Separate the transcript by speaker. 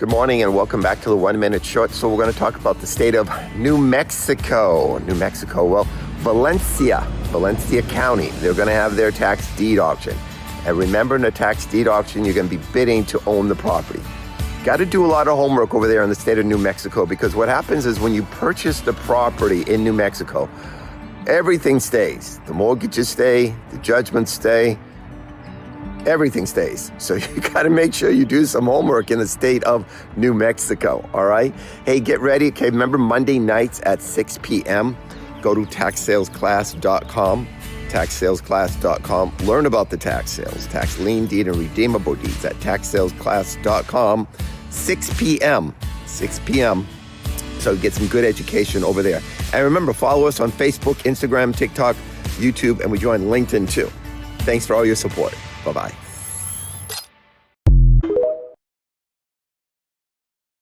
Speaker 1: Good morning and welcome back to the 1 Minute Short. So we're going to talk about the state of New Mexico. Well, Valencia County, they're going to have their tax deed auction. And remember, in a tax deed auction, you're going to be bidding to own the property. Got to do a lot of homework over there in the state of New Mexico, because what happens is when you purchase the property in New Mexico, everything stays. The mortgages stay, the judgments stay, everything stays. So you got to make sure you do some homework in the state of New Mexico, all right? Hey, get ready. Okay, remember Monday nights at 6 p.m., go to taxsalesclass.com, taxsalesclass.com. Learn about the tax sales, tax lien deed and redeemable deeds at taxsalesclass.com, 6 p.m., So get some good education over there. And remember, follow us on Facebook, Instagram, TikTok, YouTube, and we join LinkedIn too. Thanks for all your support. Bye-bye.